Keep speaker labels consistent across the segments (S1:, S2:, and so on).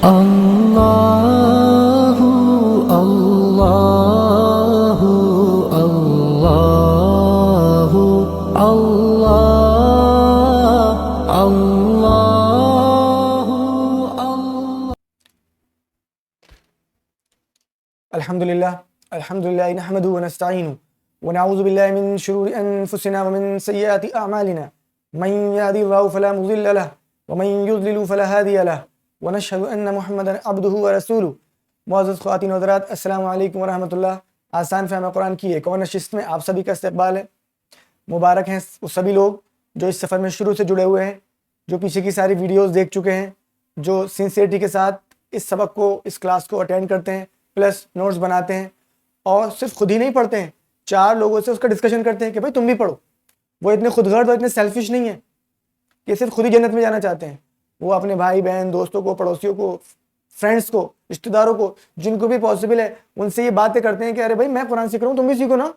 S1: اللہ اللہ اللہ اللہ اللہ
S2: الحمدللہ نحمده ونستعینه ونعوذ باللہ من شرور انفسنا ومن سیئات اعمالنا من یهد اللہ فلا مضل له ومن یضلل فلا هادی له ونشهد ان محمدا عبده ورسوله۔ معزز خواتین و حضرات، السلام علیکم ورحمۃ اللہ۔ آسان فہم قرآن کی ایک اور نشست میں آپ سبھی کا استقبال ہے۔ مبارک ہیں وہ سبھی لوگ جو اس سفر میں شروع سے جڑے ہوئے ہیں، جو پیچھے کی ساری ویڈیوز دیکھ چکے ہیں، جو سنسیئرٹی کے ساتھ اس سبق کو، اس کلاس کو اٹینڈ کرتے ہیں، پلس نوٹس بناتے ہیں، اور صرف خود ہی نہیں پڑھتے ہیں، 4 لوگوں سے اس کا ڈسکشن کرتے ہیں کہ بھائی تم بھی پڑھو۔ وہ اتنے خود غرض اور اتنے سیلفش نہیں ہیں کہ صرف خود ہی جنت میں جانا چاہتے ہیں۔ وہ اپنے بھائی بہن، دوستوں کو، پڑوسیوں کو، فرینڈس کو، رشتہ داروں کو، جن کو بھی پاسبل ہے، ان سے یہ باتیں کرتے ہیں کہ ارے بھائی میں قرآن سیکھ رہا ہوں، تم بھی سیکھو نا۔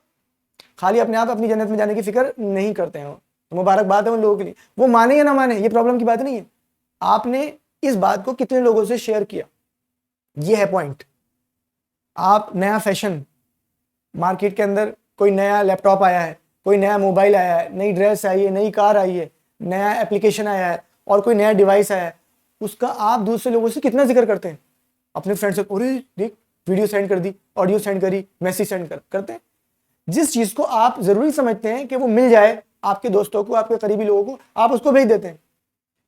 S2: خالی اپنے آپ اپنی جنت میں جانے کی فکر نہیں کرتے ہیں۔ تو مبارک بات ہے ان لوگوں کے لیے، وہ مانے یا نہ مانے یہ پرابلم کی بات نہیں ہے۔ آپ نے اس بات کو کتنے لوگوں سے شیئر کیا، یہ ہے پوائنٹ۔ آپ نیا فیشن، مارکیٹ کے اندر کوئی نیا لیپ ٹاپ آیا ہے، کوئی نیا موبائل آیا ہے، نئی ڈریس آئی ہے، نئی کار آئی ہے، نیا اپلیکیشن آیا ہے، اور کوئی نیا ڈیوائس آیا ہے، اس کا آپ دوسرے لوگوں سے کتنا ذکر کرتے ہیں؟ اپنے فرینڈ سے ارے دیکھ ویڈیو سینڈ کر دی، آڈیو سینڈ کری، میسیج سینڈ کرتے ہیں۔ جس چیز کو آپ ضروری سمجھتے ہیں کہ وہ مل جائے آپ کے دوستوں کو، آپ کے قریبی لوگوں کو، آپ اس کو بھیج دیتے ہیں۔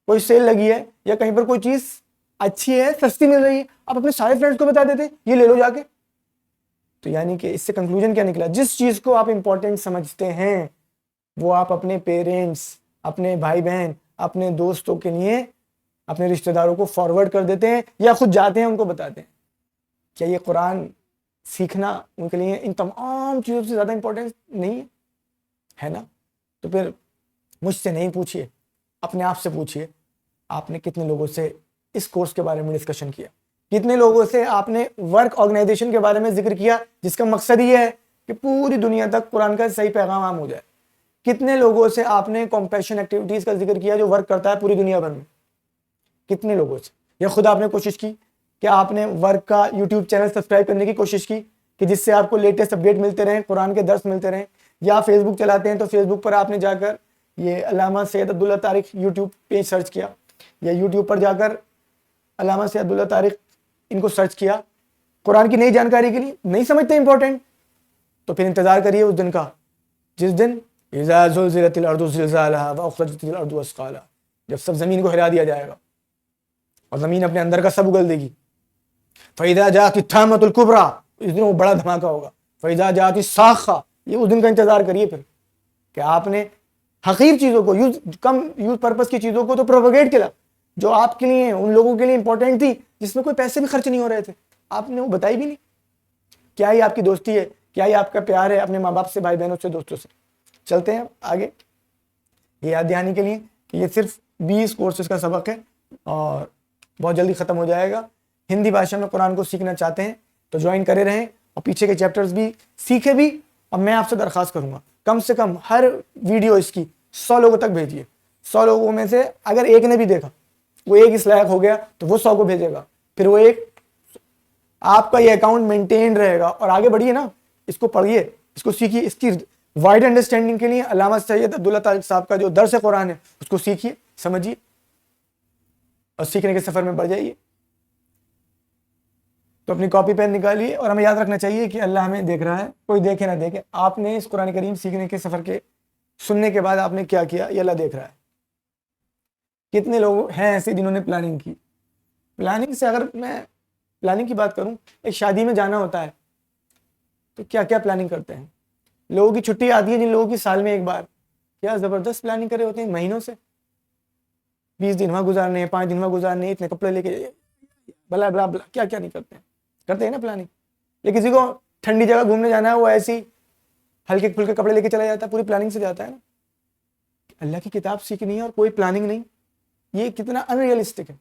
S2: کوئی سیل لگی ہے یا کہیں پر کوئی چیز اچھی ہے، سستی مل رہی ہے، آپ اپنے سارے فرینڈس کو بتا دیتے ہیں یہ لے لو جا کے۔ تو یعنی کہ اس سے کنکلوژن کیا نکلا؟ جس چیز کو آپ امپورٹنٹ سمجھتے ہیں وہ آپ اپنے پیرنٹس، اپنے بھائی بہن، اپنے دوستوں کے لیے، اپنے رشتہ داروں کو فارورڈ کر دیتے ہیں، یا خود جاتے ہیں ان کو بتاتے ہیں۔ کیا یہ قرآن سیکھنا ان کے لیے ان تمام چیزوں سے زیادہ امپورٹنٹ نہیں ہے نا؟ تو پھر مجھ سے نہیں پوچھیے، اپنے آپ سے پوچھیے، آپ نے کتنے لوگوں سے اس کورس کے بارے میں ڈسکشن کیا؟ کتنے لوگوں سے آپ نے ورک آرگنائزیشن کے بارے میں ذکر کیا جس کا مقصد یہ ہے کہ پوری دنیا تک قرآن کا صحیح پیغام عام ہو جائے؟ کتنے لوگوں سے آپ نے کمپیشن ایکٹیویٹیز کا ذکر کیا جو ورک کرتا ہے پوری دنیا بھر میں؟ کتنے لوگوں سے؟ یا خود آپ نے کوشش کی کہ آپ نے ورک کا یوٹیوب چینل سبسکرائب کرنے کی کوشش کی کہ جس سے آپ کو لیٹسٹ اپڈیٹ ملتے رہیں، قرآن کے درس ملتے رہیں؟ یا فیس بک چلاتے ہیں تو فیس بک پر آپ نے جا کر یہ علامہ سید عبداللہ طارق یوٹیوب پیج سرچ کیا، یا یوٹیوب پر جا کر علامہ سید عبداللہ طارق ان کو سرچ کیا قرآن کی نئی جانکاری کے لیے؟ نہیں سمجھتے امپورٹنٹ؟ تو پھر انتظار کریے اس دن کا جس دن اذا زلزلت الارض زلزالها واخرجت الارض اثقالها، جب سب زمین کو ہلا دیا جائے گا اور زمین اپنے اندر کا سب اگل دے گی۔ فاذا جاءت الطامۃ الکبریٰ، اس دن وہ بڑا دھماکہ ہوگا۔ فاذا جاءت الصاخہ، یہ اس دن کا انتظار کریے پھر کہ آپ نے حقیر چیزوں کو، کم یوز پرپز کی چیزوں کو تو پروپیگیٹ کیا جو آپ کے لیے، ان لوگوں کے لیے امپورٹنٹ تھی، جس میں کوئی پیسے بھی خرچ نہیں ہو رہے تھے، آپ نے وہ بتائی بھی نہیں۔ کیا یہ آپ کی دوستی ہے؟ کیا یہ آپ کا پیار ہے اپنے ماں باپ سے، بھائی بہنوں سے، دوستوں سے؟ چلتے ہیں آگے۔ یہ یاد دہانی کے لیے کہ یہ صرف 20 کورسز کا سبق ہے اور بہت جلدی ختم ہو جائے گا۔ ہندی بھاشا میں قرآن کو سیکھنا چاہتے ہیں تو جوائن کرے رہیں، اور پیچھے کے چیپٹرز بھی سیکھے بھی۔ اور میں آپ سے درخواست کروں گا کم سے کم ہر ویڈیو اس کی 100 لوگوں تک بھیجیے۔ 100 لوگوں میں سے اگر ایک نے بھی دیکھا، وہ ایک اس لائق ہو گیا تو وہ 100 کو بھیجے گا، پھر وہ ایک آپ کا یہ اکاؤنٹ مینٹین رہے گا۔ اور آگے بڑھیے نا، اس کو پڑھیے، اس کو سیکھیے۔ اس کی وائڈ انڈرسٹینڈنگ کے لیے علامہ سید عبداللہ طارق صاحب کا جو درس قرآن ہے اس کو سیکھیے، سمجھیے، اور سیکھنے کے سفر میں بڑھ جائیے۔ تو اپنی کاپی پین نکالیے، اور ہمیں یاد رکھنا چاہیے کہ اللہ ہمیں دیکھ رہا ہے، کوئی دیکھے نہ دیکھے۔ آپ نے اس قرآن کریم سیکھنے کے سفر کے سننے کے بعد آپ نے کیا کیا، یہ اللہ دیکھ رہا ہے۔ کتنے لوگ ہیں ایسے جنہوں نے پلاننگ کی؟ پلاننگ سے، اگر میں پلاننگ کی بات کروں، ایک شادی میں جانا ہوتا ہے تو کیا کیا پلاننگ کرتے ہیں؟ لوگوں کی چھٹی آتی ہے جن لوگوں کی سال میں ایک بار، کیا زبردست پلاننگ کرے ہوتے ہیں مہینوں سے، 20 دن وہاں گزارنے ہیں، 5 دن وہاں گزارنے ہیں، اتنے کپڑے لے کے بلا بلا بلا، کیا کیا نہیں کرتے ہیں؟ کرتے ہیں نا پلاننگ۔ یا کسی کو ٹھنڈی جگہ گھومنے جانا ہے، وہ ایسی ہلکے پھلکے کپڑے لے کے چلا جاتا ہے، پوری پلاننگ سے جاتا ہے نا۔ اللہ کی کتاب سیکھنی ہے اور کوئی پلاننگ نہیں، یہ کتنا ان ریئلسٹک ہے۔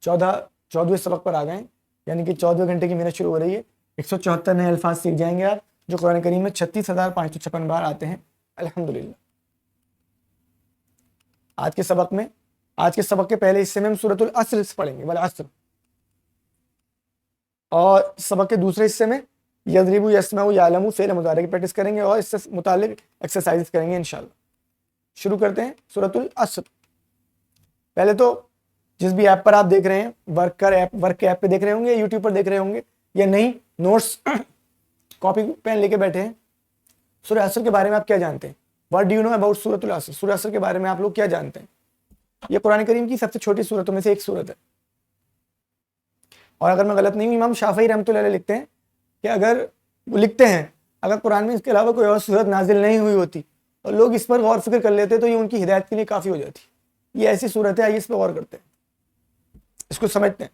S2: 14ویں سبق پر آ گئے، یعنی کہ 14 گھنٹے کی محنت شروع ہو رہی ہے۔ 174 نئے الفاظ سیکھ جائیں گے آپ، جو قرآن کریم میں 36,556 بار آتے ہیں الحمدللہ۔ آج کے سبق میں آج کے سبق کے پہلے حصے میں ہم سورۃ العصر پڑھیں گے، والعصر، اور سبق کے دوسرے حصے میں یضرب یسمع یعلم فعل مضارع کی پریکٹس کریں گے اور اس سے متعلق ایکسرسائز کریں گے انشاءاللہ۔ شروع کرتے ہیں سورۃ العصر۔ پہلے تو جس بھی ایپ پر آپ دیکھ رہے ہیں، ورک کے ایپ پہ دیکھ رہے ہوں گے، یوٹیوب پر دیکھ رہے ہوں گے، یا نہیں نوٹس کاپی پین لے کے بیٹھے ہیں، سورہ عصر کے بارے میں آپ کیا جانتے ہیں؟ What do you know about سورۃ العصر؟ سورہ عصر کے بارے میں آپ لوگ کیا جانتے ہیں؟ یہ قرآن کریم کی سب سے چھوٹی سورتوں میں سے ایک سورت ہے، اور اگر میں غلط نہیں ہوں امام شافعی رحمۃ اللہ علیہ لکھتے ہیں کہ اگر قرآن میں اس کے علاوہ کوئی اور سورت نازل نہیں ہوئی ہوتی اور لوگ اس پر غور فکر کر لیتے تو یہ ان کی ہدایت کے لیے کافی ہو جاتی۔ یہ ایسی صورت ہے، آئیے اس پہ غور کرتے ہیں، اس کو سمجھتے ہیں۔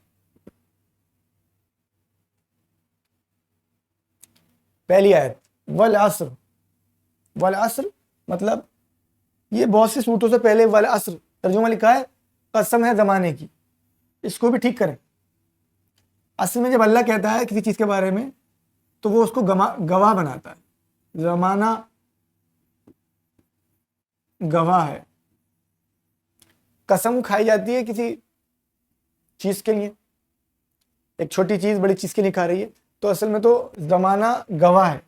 S2: پہلی آیت والعصر، والعصر مطلب یہ بہت سی صورتوں سے پہلے والعصر ترجمہ لکھا ہے قسم ہے زمانے کی، اس کو بھی ٹھیک کریں۔ اصل میں جب اللہ کہتا ہے کسی چیز کے بارے میں تو وہ اس کو گواہ بناتا ہے، زمانہ گواہ ہے۔ قسم کھائی جاتی ہے کسی چیز کے لیے، ایک چھوٹی چیز بڑی چیز کے لیے کھا رہی ہے، تو اصل میں تو زمانہ گواہ ہے۔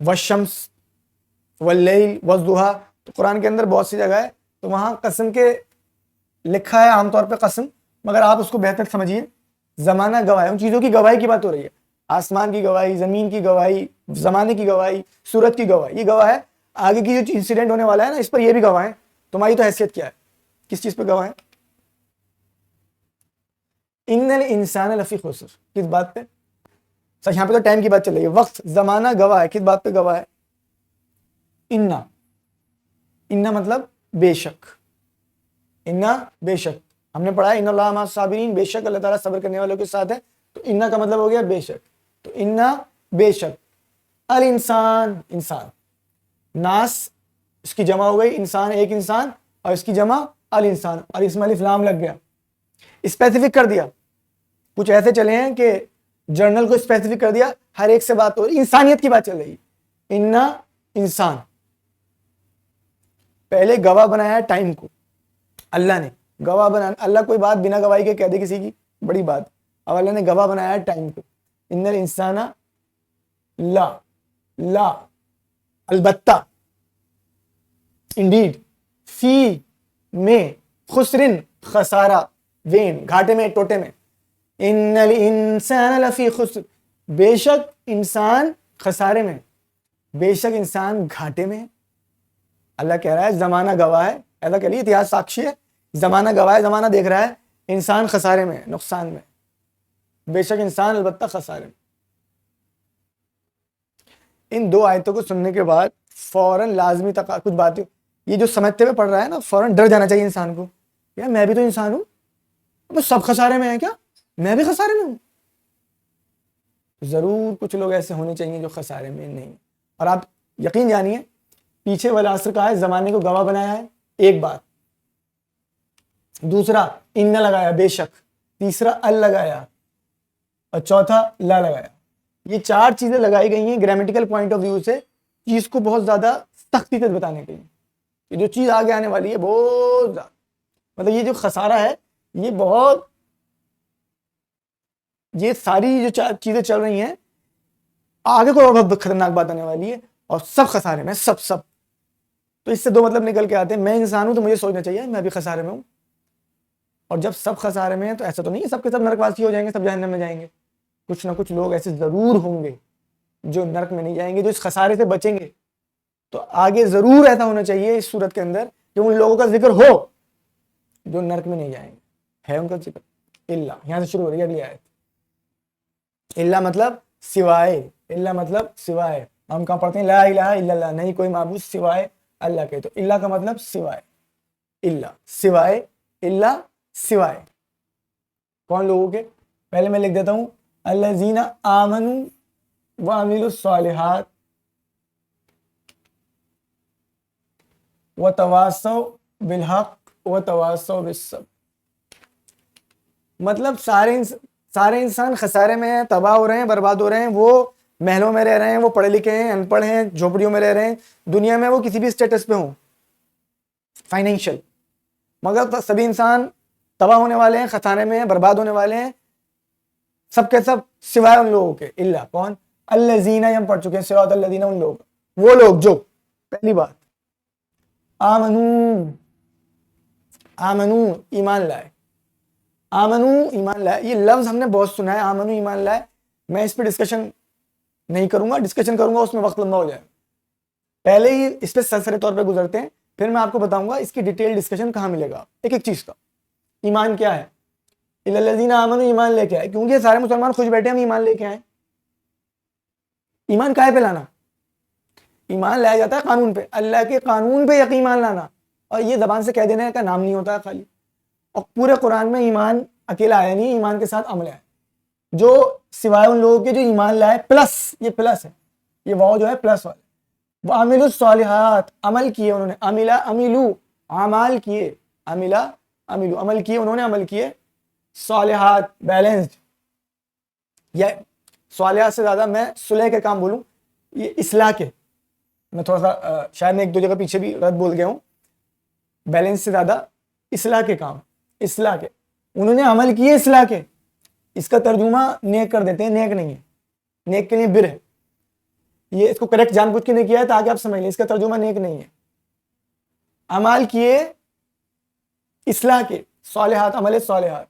S2: والشمس واللیل والضحیٰ، تو قرآن کے اندر بہت سی جگہ ہے تو وہاں قسم کے لکھا ہے عام طور پہ قسم، مگر آپ اس کو بہتر سمجھیے زمانہ گواہ ہے، ان چیزوں کی گواہی کی بات ہو رہی ہے، آسمان کی گواہی، زمین کی گواہی، زمانے کی گواہی، سورت کی گواہی، یہ گواہ ہے۔ آگے کی جو انسیڈنٹ ہونے والا ہے نا، اس پر یہ بھی گواہ ہے۔ تمہاری تو حیثیت کیا ہے؟ کس چیز پہ گواہ ہے؟ ان الانسان لفی خسر، کس بات پہ؟ سچ یہاں پہ تو ٹائم کی بات چل رہی ہے، وقت زمانہ گواہ ہے، کس بات پہ گواہ ہے؟ انا مطلب بے شک، انا بے شک، ہم نے پڑھا ہے ان اللہ مع الصابرین، بے شک اللہ تعالیٰ صبر کرنے والوں کے ساتھ ہے، تو انا کا مطلب ہو گیا بے شک، تو انا بے شک، الانسان انسان، ناس اس کی جمع ہو گئی، انسان ایک انسان، اور اس کی جمع الانسان، اور اس میں الف لام لگ گیا، اسپیسیفک کر دیا۔ کچھ ایسے چلے ہیں کہ جرنل کو اسپیسیفک کر دیا، ہر ایک سے بات ہو رہی، انسانیت کی بات چل رہی ہے۔ انا انسان، پہلے گواہ بنایا ہے ٹائم کو، اللہ نے گواہ بنایا، اللہ کوئی بات بنا گواہی کے کہہ دے کسی کی، بڑی بات، اب اللہ نے گواہ بنایا ہے ٹائم کو۔ ان الانسان لا البتہ، انڈیڈ، فی میں، خسرن خسارہ، وین گھاٹے میں، ٹوٹے میں، ان الانسان لفی خسر، بے شک انسان خسارے میں، بے شک انسان گھاٹے میں۔ اللہ کہہ رہا ہے زمانہ گواہ ہے، ایسا کہہ لیے اتہاس ساکشی ہے، زمانہ گواہ ہے، زمانہ دیکھ رہا ہے، انسان خسارے میں، نقصان میں، بے شک انسان البتہ خسارے میں۔ ان دو آیتوں کو سننے کے بعد فوراً لازمی کچھ باتیں، یہ جو سمجھتے ہوئے پڑھ رہا ہے نا، فوراً ڈر جانا چاہیے انسان کو، یار میں بھی تو انسان ہوں، تو سب خسارے میں ہیں کیا؟ میں بھی خسارے میں ہوں؟ ضرور کچھ لوگ ایسے ہونے چاہیے جو خسارے میں نہیں۔ اور آپ یقین جانیے پیچھے والعصر کہا ہے زمانے کو گواہ بنایا ہے، ایک بات، دوسرا ان لگایا بے شک، تیسرا ال لگایا، اور چوتھا لا لگایا۔ یہ چار چیزیں لگائی گئی ہیں گرامیٹیکل پوائنٹ آف ویو سے چیز کو بہت زیادہ سختی سے بتانے کے لیے۔ یہ جو چیز آگے آنے والی ہے بہت زیادہ، مطلب یہ جو خسارہ ہے یہ بہت، یہ ساری جو چیزیں چل رہی ہیں آگے کو بہت خطرناک بات آنے والی ہے، اور سب خسارے میں، سب۔ تو اس سے دو مطلب نکل کے آتے ہیں، میں انسان ہوں تو مجھے سوچنا چاہیے میں بھی خسارے میں ہوں، اور جب سب خسارے میں ہیں تو ایسا تو نہیں ہے سب کے سب نرکواسی ہو جائیں گے، سب جہنم میں جائیں گے، کچھ نہ کچھ لوگ ایسے ضرور ہوں گے جو نرک میں نہیں جائیں گے، جو اس خسارے سے بچیں گے۔ تو آگے ضرور ایسا ہونا چاہیے اس صورت کے اندر کہ ان لوگوں کا ذکر ہو جو نرک میں نہیں جائیں گے، ہے ان کا ذکر۔ اللہ یہاں سے شروع ہو رہی ہے اگلی آیت، اللہ مطلب سوائے، اللہ مطلب سوائے، ہم کہاں پڑھتے ہیں لا الہ الا اللہ، نہیں کوئی معبود سوائے اللہ کے، تو اللہ کا مطلب سوائے، اللہ سوائے، اللہ سوائے کون لوگوں کے؟ پہلے میں لکھ دیتا ہوں الذین آمنوا وعملوا الصالحات وتواصوا بالحق وتواصوا بالصبر، مطلب سارے انسان خسارے میں ہیں، تباہ ہو رہے ہیں، برباد ہو رہے ہیں، وہ محلوں میں رہ رہے ہیں، وہ پڑھے لکھے ہیں، ان پڑھ ہیں، جھوپڑیوں میں رہ رہے ہیں، دنیا میں وہ کسی بھی اسٹیٹس پہ ہوں، فائنینشیل، مگر سبھی انسان تباہ ہونے والے ہیں, خسارے میں ہیں, برباد ہونے والے ہیں, سب کے سب سوائے ان لوگوں کے. اللہ کون؟ الذین, ہم پڑھ چکے ہیں, صراط الذین, ان لوگ, وہ لوگ جو, پہلی بات آمنو, آمنو ایمان لائے, آمنو ایمان لائے. یہ لفظ ہم نے بہت سنا ہے, آمنو ایمان لائے. میں اس پہ ڈسکشن نہیں کروں گا, ڈسکشن کروں گا اس میں وقت لمبا ہو جائے. پہلے ہی اس پہ سرسری طور پہ گزرتے ہیں, پھر میں آپ کو بتاؤں گا اس کی ڈیٹیل ڈسکشن کہاں ملے گا ایک ایک چیز کا. ایمان کیا ہے؟ الذین آمنوا, ایمان لے کے آئے, کیونکہ یہ سارے مسلمان خوش بیٹھے ہم ایمان لے کے آئے. ایمان کائے پہ لانا؟ ایمان لایا جاتا ہے قانون پہ, اللہ کے قانون پہ یقین لانا, اور یہ زبان سے کہہ دینے کا نام نہیں ہوتا ہے خالی. اور پورے قرآن میں ایمان اکیلا آیا نہیں, ایمان کے ساتھ عمل ہے. جو سوائے ان لوگوں کے جو ایمان لائے, پلس یہ پلس ہے, یہ واو جو ہے پلس والا. وہ عامل الصالحات, عمل کیے انہوں نے, عملہ عملو, اعمال کیے, عملہ عملو, عمل کیے انہوں نے, عمل کیے, صالحات بیلنسڈ. یا صالحات سے زیادہ میں صلح کے کام بولوں, یہ اصلاح کے, میں تھوڑا سا شاید میں ایک دو جگہ پیچھے بھی غلط بول گیا ہوں. بیلنس سے زیادہ اصلاح کے کام, اصلاح کے, انہوں نے عمل کیے اصلاح کے. اس کا ترجمہ نیک کر دیتے ہیں, نیک نہیں ہے, نیک کے لیے بر ہے. یہ اس کو کریکٹ جان بوجھ کے نہیں کیا ہے تاکہ آپ سمجھ لیں, اس کا ترجمہ نیک نہیں ہے. عمل کیے اصلاح کے, صالحات, عمل صالحات.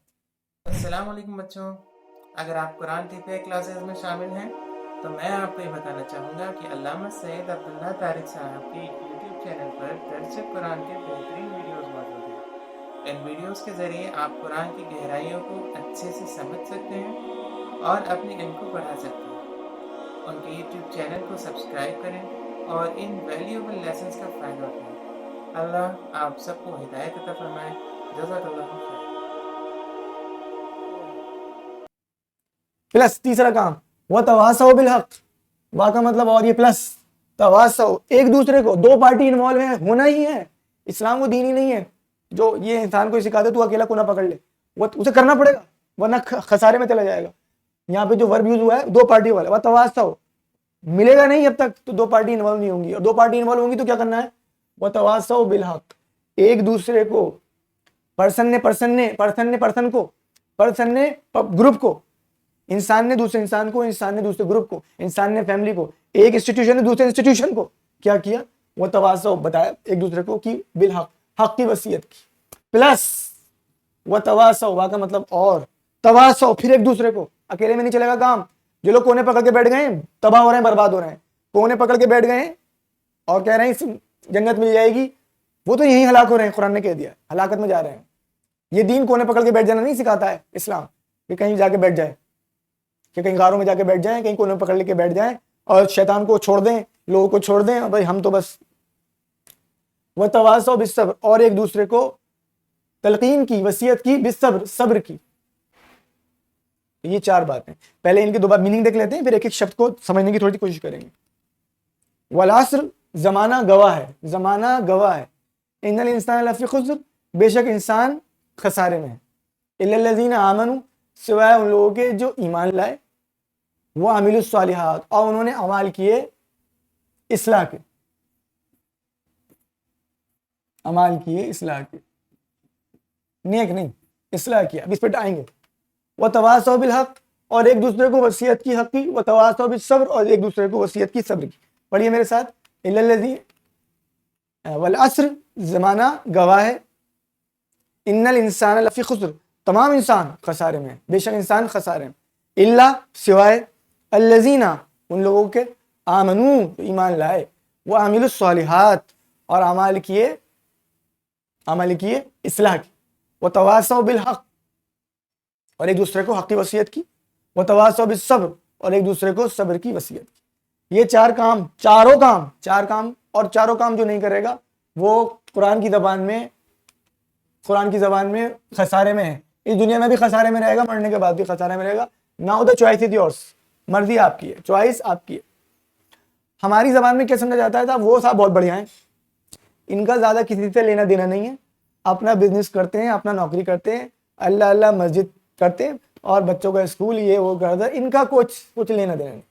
S3: السلام علیکم بچوں. اگر آپ قرآن کی پے کلاسز میں شامل ہیں تو میں آپ کو یہ بتانا چاہوں گا کہ علامہ سید عبداللہ طارق صاحب کے یوٹیوب چینل پر درس قرآن کے بہترین ویڈیوز موجود ہیں. ان ویڈیوز کے ذریعے آپ قرآن کی گہرائیوں کو اچھے سے سمجھ سکتے ہیں اور اپنے علم کو بڑھا سکتے ہیں. ان کے یوٹیوب چینل کو سبسکرائب کریں اور ان ویلیوبل لیسنز کا فائدہ اٹھائیں. اللہ آپ سب کو ہدایت عطا فرمائے. جزاک اللہ خیر.
S2: پلس تیسرا کام, وتواصوا بالحق, وا کا مطلب اور یہ پلس, تواصوا, ایک دوسرے کو, دو پارٹی انوالو ہیں, ہونا ہی ہے. اسلام وہ دین ہی نہیں ہے جو یہ انسان کو سکھاتے تو اکیلا کو نہ پکڑ لے, وہ اسے کرنا پڑے گا ورنہ خسارے میں چلا جائے گا. یہاں پہ جو ورب یوز ہوا ہے دو پارٹی والا, وتواصوا, ملے گا نہیں جب تک تو دو پارٹی انوالو نہیں ہوں گی, اور دو پارٹی انوالو ہوں گی تو کیا کرنا ہے؟ وتواصوا بالحق, ایک دوسرے کو, پرسن نے گروپ کو, انسان نے دوسرے انسان کو, انسان نے دوسرے گروپ کو, انسان نے فیملی کو, ایک انسٹیٹیوشن نے دوسرے انسٹیٹیوشن کو کیا کیا؟ وہ تواصو, بتایا ایک دوسرے کو کی بالحق, حق کی وصیت کی. پلس وہ تواصو, وا کا مطلب اور, تواصو, پھر ایک دوسرے کو, اکیلے میں نہیں چلے گا کام. جو لوگ کونے پکڑ کے بیٹھ گئے ہیں تباہ ہو رہے ہیں, برباد ہو رہے ہیں. کونے پکڑ کے بیٹھ گئے ہیں اور کہہ رہے ہیں جنت مل جائے گی, وہ تو یہی ہلاک ہو رہے ہیں. قرآن نے کہہ دیا ہلاکت میں جا رہے ہیں. یہ دین کونے پکڑ کے بیٹھ جانا نہیں سکھاتا ہے اسلام, کہ کہیں جا کے بیٹھ جائے, کہ کہیں غاروں میں جا کے بیٹھ جائیں, کہیں کونے پکڑ لے کے بیٹھ جائیں اور شیطان کو چھوڑ دیں, لوگوں کو چھوڑ دیں, بھائی ہم تو بس. وتواصوا بالصبر, اور ایک دوسرے کو تلقین کی, وصیت کی, بالصبر, صبر کی. یہ چار باتیں. پہلے ان کے دو بار میننگ دیکھ لیتے ہیں, پھر ایک ایک شبد کو سمجھنے کی تھوڑی کوشش کریں گے. والعصر, زمانہ گواہ ہے, زمانہ گواہ ہے. ان الانسان لفی خسر, بے شک انسان خسارے میں ہے. الا الذین آمنوا, سوائے ان لوگوں کے جو ایمان لائے, وہ عامل الصالحات, اور انہوں نے اعمال کیے اصلاح کے, اعمال کیے اصلاح کے, نیک نہیں, اصلاح کیا. اب اس پہ آئیں گے. وتواصوا بالحق, اور ایک دوسرے کو وصیت کی حق کی. وتواصوا بالصبر, اور ایک دوسرے کو وصیت کی صبر کی. پڑھیے میرے ساتھ. الا الذین, والعصر, زمانہ گواہ ہے. ان الانسان لفی خسر, تمام انسان خسارے میں, بے شک انسان خسارے میں. اللہ, سوائے, الذین, ان لوگوں کے, آمنو, ایمان لائے, وہ عامل الصالحات, اور اعمال کیے اصلاح کی. وتواصوا بالحق, اور ایک دوسرے کو حق کی وصیت کی. وتواصوا بالصبر, اور ایک دوسرے کو صبر کی وصیت کی. یہ چار کام, چار کام, اور چاروں کام جو نہیں کرے گا وہ قرآن کی زبان میں خسارے میں ہے. اس دنیا میں بھی خسارے میں رہے گا, مرنے کے بعد بھی خسارے میں رہے گا. Now the choice is yours, مرضی آپ کی ہے, چوائس آپ کی ہے. ہماری زبان میں کیا سمجھا جاتا ہے, وہ صاحب بہت بڑھیا ہیں, ان کا زیادہ کسی سے لینا دینا نہیں ہے, اپنا بزنس کرتے ہیں, اپنا نوکری کرتے ہیں, اللہ مسجد کرتے ہیں, اور بچوں کا اسکول, یہ وہ کرتا ہے, ان کا کچھ لینا دینا نہیں.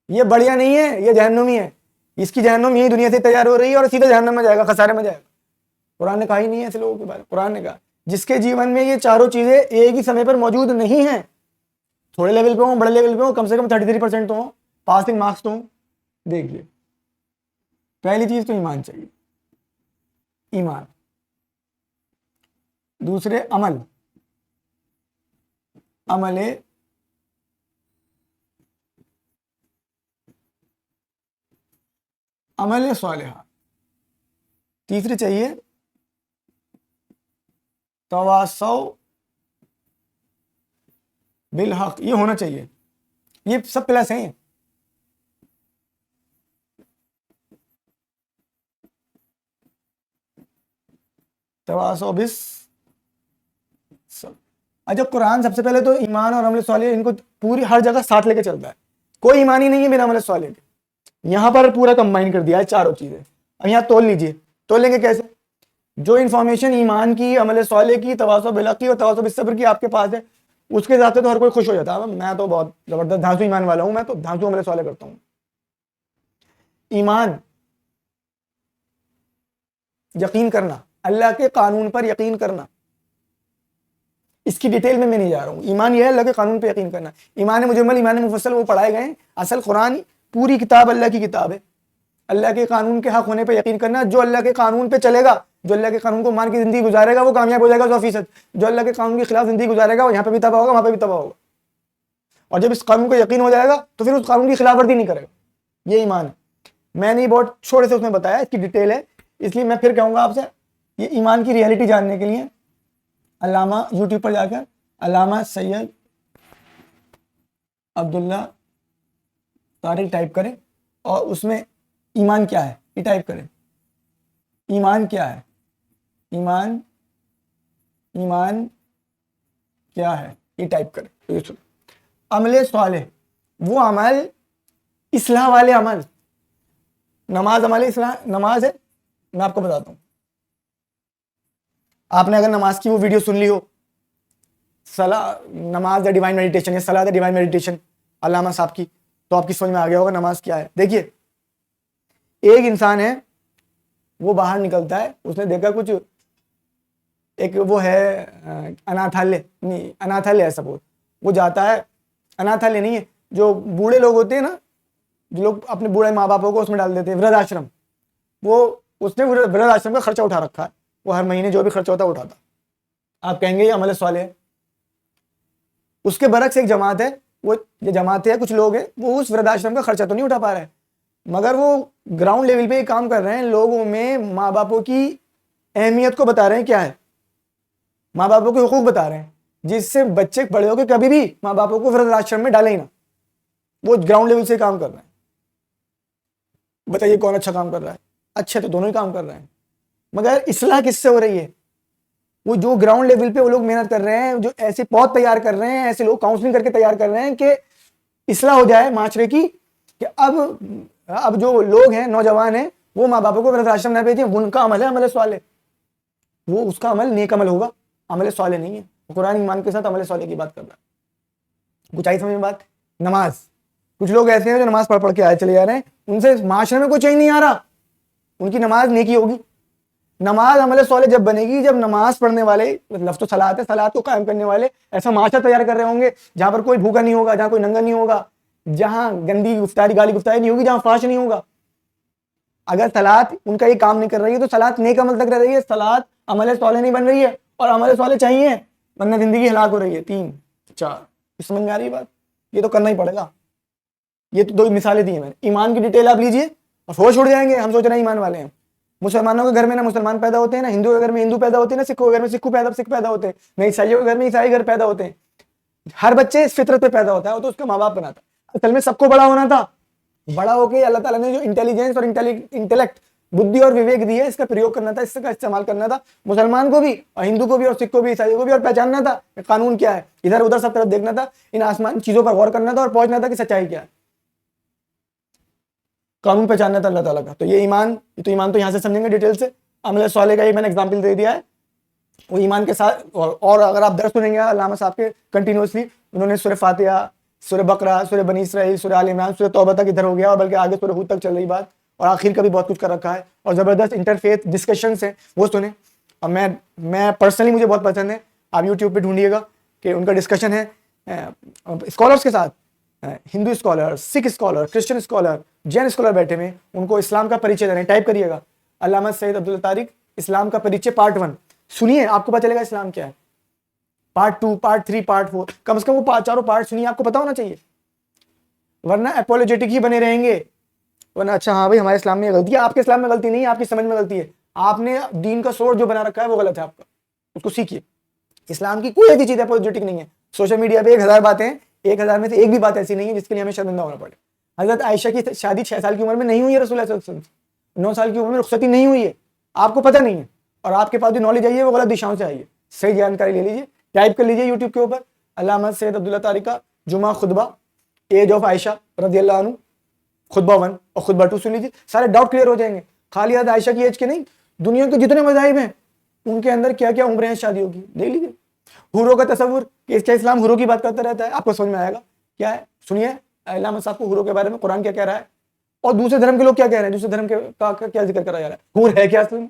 S2: یہ بڑھیا نہیں ہے, یہ جہنمی ہے. اس کی جہنم یہی دنیا سے تیار ہو رہی ہے اور سیدھا جہنم میں جائے گا, خسارے میں جائے گا. قرآن نے کہا ہی نہیں ہے ایسے لوگوں کے بارے میں. قرآن نے کہا جس کے جیون میں یہ چاروں چیزیں ایک ہی سمے پر موجود نہیں ہیں, تھوڑے لیول پہ ہوں, بڑے لیول پہ ہوں, کم سے کم 33% تو ہوں, پاسنگ مارکس تو ہوں. دیکھیے پہلی چیز تو ایمان چاہیے, ایمان. دوسرے عمل, عمل صالحہ. تیسری چاہیے تواصو بالحق, یہ ہونا چاہیے. یہ سب پلس ہیں. تواصو بس. اچھا قرآن سب سے پہلے تو ایمان اور عمل صالح ان کو پوری ہر جگہ ساتھ لے کے چلتا ہے. کوئی ایمان ہی نہیں ہے بنا عمل صالح کے. یہاں پر پورا کمبائن کر دیا ہے چاروں چیزیں. اب یہاں تول لیجئے, تول لیں گے کیسے؟ جو انفارمیشن ایمان کی, عمل صالح کی, تواصو بالحق کی اور تواصو بالصبر کی آپ کے پاس ہے, اس کے ذات سے تو ہر کوئی خوش ہو جاتا ہے. میں تو بہت زبردست دھانسو ایمان والا ہوں, میں تو دھانسو عمل صالح کرتا ہوں. ایمان یقین کرنا, اللہ کے قانون پر یقین کرنا. اس کی ڈیٹیل میں نہیں جا رہا ہوں. ایمان یہ ہے اللہ کے قانون پہ یقین کرنا. ایمان مجمل, ایمان مفصل وہ پڑھائے گئے ہیں. اصل قرآن پوری کتاب اللہ کی کتاب ہے. اللہ کے قانون کے حق ہونے پہ یقین کرنا. جو اللہ کے قانون پہ چلے گا, جو اللہ کے قانون کو مان کے زندگی گزارے گا, وہ کامیاب ہو جائے گا 100%. جو اللہ کے قانون کے خلاف زندگی گزارے گا وہ یہاں پہ بھی تباہ ہوگا, وہاں پہ بھی تباہ ہوگا. اور جب اس قانون کو یقین ہو جائے گا تو پھر اس قانون کی خلاف ورزی نہیں کرے گا. یہ ایمان ہے. میں نے بہت چھوٹے سے اس میں بتایا, اس کی ڈیٹیل ہے, اس لیے میں پھر کہوں گا آپ سے یہ ایمان کی ریئلٹی جاننے کے لیے علامہ یوٹیوب پر جا کر علامہ سید عبداللہ طارق ٹائپ کریں اور اس میں ایمان کیا ہے یہ ٹائپ کریں. ایمان کیا ہے, ایمان کیا ہے یہ ٹائپ کریں. عمل صالح وہ عمل, اصلاح والے عمل. نماز عمل اصلاح, نماز ہے, میں آپ کو بتاتا ہوں. آپ نے اگر نماز کی وہ ویڈیو سن لی ہو, نماز دا ڈیوائن میڈیٹیشن یا صلاح دا ڈیوائن میڈیٹیشن علامہ صاحب کی, تو آپ کی سمجھ میں آ گیا ہوگا نماز کیا ہے. دیکھیے ایک انسان ہے, وہ باہر نکلتا ہے, اس نے دیکھا کچھ ایک وہ ہے اناتھالیہ, نہیں اناتھالیہ ہے سپورٹ, وہ جاتا ہے. اناتھالیہ نہیں ہے, جو بوڑھے لوگ ہوتے ہیں نا, جو لوگ اپنے بوڑھے ماں باپوں کو اس میں ڈال دیتے ہیں, ورد آشرم. وہ اس نے ورد آشرم کا خرچہ اٹھا رکھا ہے, وہ ہر مہینے جو بھی خرچہ ہوتا ہے اٹھاتا. آپ کہیں گے یہ عمل صالح ہے. اس کے برعکس ایک جماعت ہے, وہ یہ جماعت ہے, کچھ لوگ ہیں, وہ اس ورد آشرم کا خرچہ تو نہیں اٹھا پا رہے, مگر وہ گراؤنڈ لیول پہ یہ کام کر رہے ہیں, لوگوں میں ماں باپوں کی اہمیت کو بتا رہے ہیں کیا ہے, ماں باپوں کے حقوق بتا رہے ہیں, جس سے بچے بڑے ہو کے کبھی بھی ماں باپوں کو ورد آشرم میں ڈالیں ہی نہ. وہ گراؤنڈ لیول سے کام کر رہے ہیں. بتائیے کون اچھا کام کر رہا ہے؟ اچھے تو دونوں ہی کام کر رہے ہیں, مگر اصلاح کس سے ہو رہی ہے؟ وہ جو گراؤنڈ لیول پہ وہ لوگ محنت کر رہے ہیں, جو ایسے پود تیار کر رہے ہیں, ایسے لوگ کاؤنسلنگ کر کے تیار کر رہے ہیں کہ اصلاح ہو جائے معاشرے کی, کہ اب جو لوگ ہیں, نوجوان ہیں, وہ ماں باپوں کو ورد آشرم نہ بھیجیں. ان کا عمل ہے عمل صالح, وہ اس کا عمل نیک عمل ہوگا, عمل صالح نہیں ہے. قرآن ایمان کے ساتھ عمل صالح کی بات کر رہا ہے. کچھ آئی سمجھ میں بات؟ نماز, کچھ لوگ ایسے ہیں جو نماز پڑھ کے آئے چلے جا رہے ہیں, ان سے معاشرے میں کوئی چینج نہیں آ رہا, ان کی نماز نیکی ہوگی. نماز عمل صالح جب بنے گی جب نماز پڑھنے والے, لفظ تو صلاۃ ہے, صلاۃ کو قائم کرنے والے ایسا معاشرہ تیار کر رہے ہوں گے جہاں پر کوئی بھوکا نہیں ہوگا, جہاں کوئی ننگا نہیں ہوگا, جہاں گندی گفتاری گالی گفتاری نہیں ہوگی, جہاں فحش نہیں ہوگا. اگر صلاۃ ان کا یہ کام نہیں کر رہی ہے تو صلاۃ نیک عمل تک رہ رہی ہے, صلاۃ عمل صالح نہیں بن رہی ہے, اور عمل صالح چاہیے ورنہ زندگی ہلاک ہو رہی ہے. 3 4 سمجھ میں آ رہی ہے بات؟ یہ تو کرنا ہی پڑے گا. یہ تو 2 مثالیں دی ہیں میں نے. ایمان کی ڈیٹیل آپ لیجئے اور ہوش اڑ جائیں گے. ہم سوچ رہے ہیں ایمان والے ہیں. مسلمانوں کے گھر میں نہ مسلمان پیدا ہوتے ہیں, نہ ہندوؤں کے گھر میں ہندو پیدا ہوتے ہیں, نہ سکھوں کے گھر میں سکھ پیدا ہوتے ہیں, نہ عیسائیوں کے گھر میں عیسائی گھر پیدا ہوتے ہیں. ہر بچے اس فطرت پہ پیدا ہوتا ہے, وہ تو اس کا ماں باپ بناتا ہے. اصل میں سب کو بڑا ہونا تھا. بڑا ہو کے اللہ تعالیٰ نے جو انٹیلیجنس اور انٹیلیکٹ, بدھی اور وویک دی ہے, اس کا پریوگ کرنا تھا, اس کا استعمال کرنا تھا. مسلمان کو بھی اور ہندو کو بھی اور سکھ کو بھی عیسائی کو بھی, اور پہچاننا تھا کہ قانون کیا ہے. ادھر ادھر سب طرف دیکھنا تھا, ان آسمان چیزوں پر غور کرنا تھا, اور پہنچنا تھا کہ سچائی کیا ہے. قانون پہچاننا تھا اللہ تعالیٰ کا. تو یہ ایمان, تو ایمان تو یہاں سے سمجھیں گے ڈیٹیل سے. عمل صالح کا یہ میں نے ایگزامپل دے دیا ہے. وہ ایمان کے ساتھ, اور اگر آپ درس سنیں گے علامہ صاحب کے کنٹینیوسلی, انہوں نے سورہ فاتحہ, سورہ بقرہ, سورہ بنی اسرائیل, سورہ آل عمران, سورہ توبہ تک ادھر ہو گیا, اور بلکہ آگے سورہ ہود تک چل رہی بات, اور آخر کا بھی بہت کچھ کر رکھا ہے, اور زبردست انٹرفیتھ ڈسکشنز ہیں وہ سنیں. اور میں پرسنلی مجھے بہت پسند ہے. آپ یوٹیوب پہ ڈھونڈیے گا کہ ان کا ڈسکشن ہے اسکالرس کے ساتھ, Hindu scholar, Sikh scholar, Christian scholar, Jain scholar بیٹھے ہوئے, ان کو اسلام کا پریچے دے رہے ہیں. ٹائپ کریے گا علامہ سید عبداللہ طارق اسلام کا پریچے پارٹ 1, سنیے آپ کو پتہ چلے گا اسلام کیا ہے. پارٹ 2, پارٹ 3, پارٹ 4, کم سے کم وہ چاروں پارٹ سنیے, آپ کو پتا ہونا چاہیے, ورنہ اپولوجیٹک ہی بنے رہیں گے. ورنہ اچھا ہاں بھائی ہمارے اسلام میں غلطی ہے, آپ کے اسلام میں غلطی نہیں ہے, آپ کی سمجھ میں غلطی ہے. آپ نے دین کا سورس جو بنا رکھا ہے وہ غلط ہے آپ کا, اس کو سیکھیے. اسلام کی کوئی ایسی چیز اپولوجیٹک نہیں ہے. سوشل میڈیا پہ 1000 باتیں ہیں, 1000 میں سے ایک بھی بات ایسی نہیں ہے جس کے لیے ہمیں شرمندہ ہونا پڑے. حضرت عائشہ کی شادی 6 سال کی عمر میں نہیں ہوئی ہے, رسول اللہ صلی اللہ علیہ وسلم 9 سال کی عمر میں رخصتی نہیں ہوئی ہے. آپ کو پتہ نہیں ہے, اور آپ کے پاس جو نالج آئی ہے وہ غلط دشاؤں سے آئی ہے. صحیح جانکاری لے لیجیے, ٹائپ کر لیجیے یوٹیوب کے اوپر علامہ سید عبداللہ طارق کا جمعہ خطبہ, ایج آف عائشہ رضی اللہ عنہ, خطبہ 1 اور خطبہ 2 سن لیجیے, سارے ڈاؤٹ کلیئر ہو جائیں گے. خالی حضرت عائشہ کی ایج کے نہیں, دنیا کے جتنے مذاہب ہیں ان کے اندر کیا کیا عمریں ہیں شادیوں کی, دیکھ لیجیے. حوروں کا تصور کہ اس کا اسلام حوروں کی بات کرتا رہتا ہے, آپ کو سمجھ میں آئے گا کیا ہے. سنیے علامہ صاحب کو حوروں کے بارے میں قرآن کیا کہہ رہا ہے, اور دوسرے دھرم کے لوگ کیا کہہ رہے ہیں, دوسرے دھرم کا کیا ذکر کرا جا رہا ہے. حور ہے کیا اصل میں؟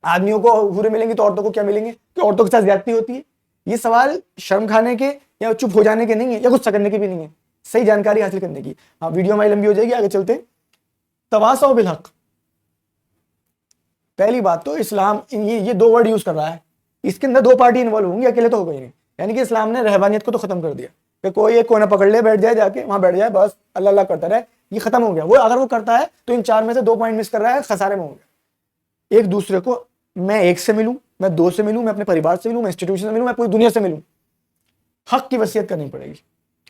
S2: آدمیوں کو حوریں ملیں گی تو عورتوں کو کیا ملیں گے, کہ عورتوں کے ساتھ زیادتی ہوتی ہے. یہ سوال شرم کھانے کے یا چپ ہو جانے کے نہیں ہے, یا غصہ کرنے کے بھی نہیں ہے, صحیح جانکاری حاصل کرنے کی. ہاں ویڈیو ہماری لمبی ہو جائے گی, آگے چلتے. تواصوا بالحق, پہلی بات تو اسلام یہ 2 ورڈ یوز کر رہا ہے, اس کے اندر 2 پارٹی انوالو ہوں گی, اکیلے تو ہو گئی نہیں. یعنی کہ اسلام نے رہبانیت کو تو ختم کر دیا کہ کوئی ایک کونا پکڑ لے, بیٹھ جائے, جا کے وہاں بیٹھ جائے, بس اللہ اللہ کرتا رہے, یہ ختم ہو گیا. وہ اگر وہ کرتا ہے تو ان 4 میں سے 2 پوائنٹ مس کر رہا ہے, خسارے میں ہو گیا. ایک دوسرے کو, میں 1 سے ملوں, میں 2 سے ملوں, میں اپنے پریوار سے ملوں, میں انسٹیٹیوشن سے ملوں, میں پوری دنیا سے ملوں, حق کی وصیت کرنی پڑے گی.